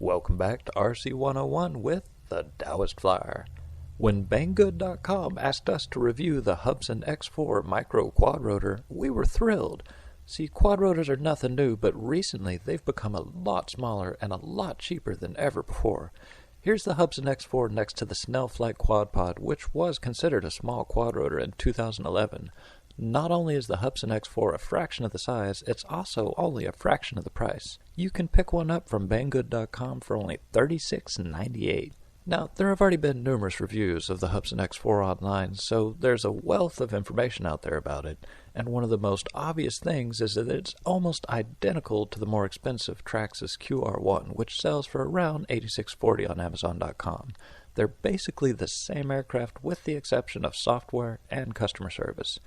Welcome back to RC 101 with the Taoist Flyer. When bangood.com asked us to review the Hubsan X4 micro quad rotor, we were thrilled. See, quad rotors are nothing new, but recently they've become a lot smaller and a lot cheaper than ever before. Here's the Hubsan X4 next to the Snell Flight Quad Pod, which was considered a small quad rotor in 2011. Not only is the Hubsan X4 a fraction of the size, it's also only a fraction of the price. You can pick one up from bangood.com for only $36.98. Now, there have already been numerous reviews of the Hubsan X4 online, so there's a wealth of information out there about it, and one of the most obvious things is that it's almost identical to the more expensive Traxxas QR1, which sells for around $86.40 on Amazon.com. They're basically the same aircraft with the exception of software and customer service.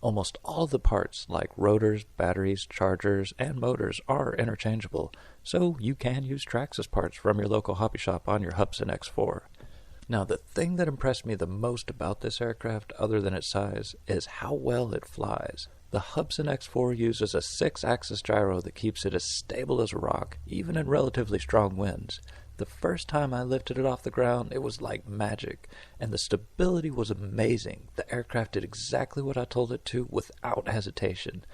Almost all the parts, like rotors, batteries, chargers, and motors, are interchangeable, so you can use Traxxas parts from your local hobby shop on your Hubsan X4. Now, the thing that impressed me the most about this aircraft, other than its size, is how well it flies. The Hubsan X4 uses a 6-axis gyro that keeps it as stable as a rock, even in relatively strong winds. The first time I lifted it off the ground, it was like magic, and the stability was amazing. The aircraft did exactly what I told it to without hesitation.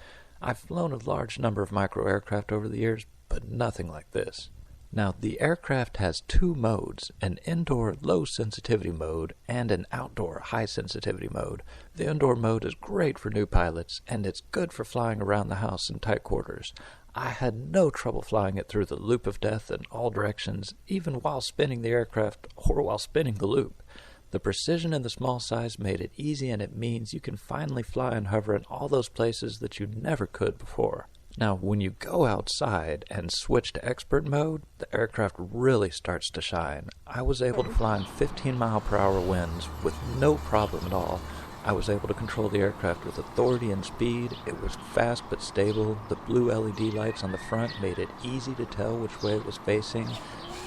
I've flown a large number of micro aircraft over the years, but nothing like this. Now, the aircraft has two modes, an indoor low sensitivity mode and an outdoor high sensitivity mode. The indoor mode is great for new pilots, and it's good for flying around the house in tight quarters. I had no trouble flying it through the loop of death in all directions, even while spinning the aircraft or while spinning the loop. The precision and the small size made it easy, and it means you can finally fly and hover in all those places that you never could before. Now, when you go outside and switch to expert mode, the aircraft really starts to shine. I was able to fly in 15-mile-per-hour winds with no problem at all. I was able to control the aircraft with authority and speed. It was fast but stable. The blue LED lights on the front made it easy to tell which way it was facing.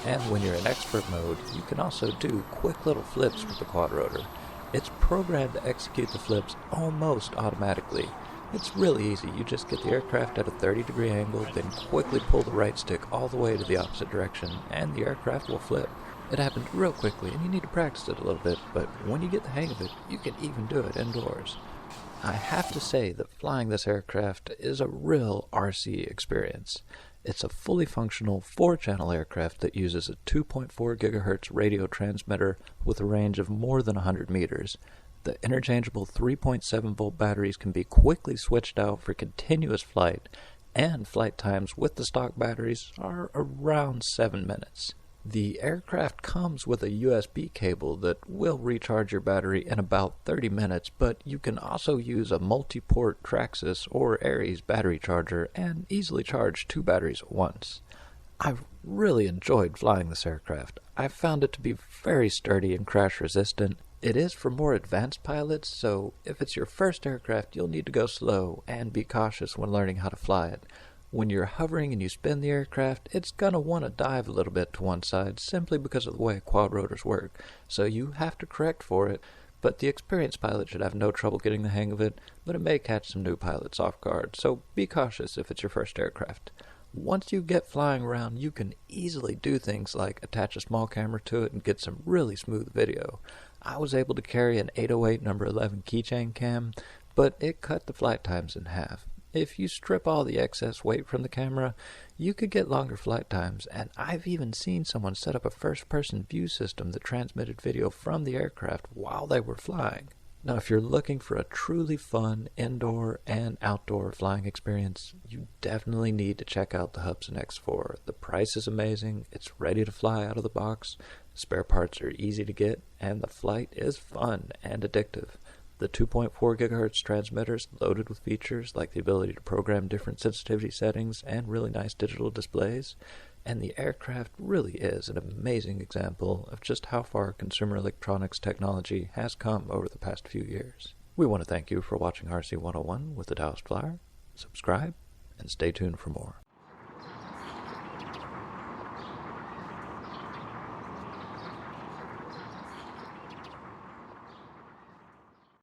And when you're in expert mode, you can also do quick little flips with the quad rotor. It's programmed to execute the flips almost automatically. It's really easy. You just get the aircraft at a 30-degree angle, then quickly pull the right stick all the way to the opposite direction, and the aircraft will flip. It happens real quickly, and you need to practice it a little bit, but when you get the hang of it, you can even do it indoors. I have to say that flying this aircraft is a real RC experience. It's a fully functional 4-channel aircraft that uses a 2.4 GHz radio transmitter with a range of more than 100 meters. The interchangeable 3.7-volt batteries can be quickly switched out for continuous flight, and flight times with the stock batteries are around 7 minutes. The aircraft comes with a USB cable that will recharge your battery in about 30 minutes, but you can also use a multi-port traxxas or Aries battery charger and easily charge 2 batteries at once. I've really enjoyed flying this aircraft. I've found it to be very sturdy and crash resistant. It is for more advanced pilots, so if it's your first aircraft, you'll need to go slow and be cautious when learning how to fly it. When you're hovering and you spin the aircraft, it's going to want to dive a little bit to one side simply because of the way quad rotors work, so you have to correct for it, but the experienced pilot should have no trouble getting the hang of it, but it may catch some new pilots off guard, so be cautious if it's your first aircraft. Once you get flying around, you can easily do things like attach a small camera to it and get some really smooth video. I was able to carry an 808 number 11 keychain cam, but it cut the flight times in half. If you strip all the excess weight from the camera, you could get longer flight times, and I've even seen someone set up a first-person view system that transmitted video from the aircraft while they were flying. Now, if you're looking for a truly fun indoor and outdoor flying experience, you definitely need to check out the Hubsan X4. The price is amazing, it's ready to fly out of the box, spare parts are easy to get, and the flight is fun and addictive. The 2.4 GHz transmitters loaded with features like the ability to program different sensitivity settings and really nice digital displays, and the aircraft really is an amazing example of just how far consumer electronics technology has come over the past few years. We want to thank you for watching RC 101 with the Taoist Flyer. Subscribe and stay tuned for more.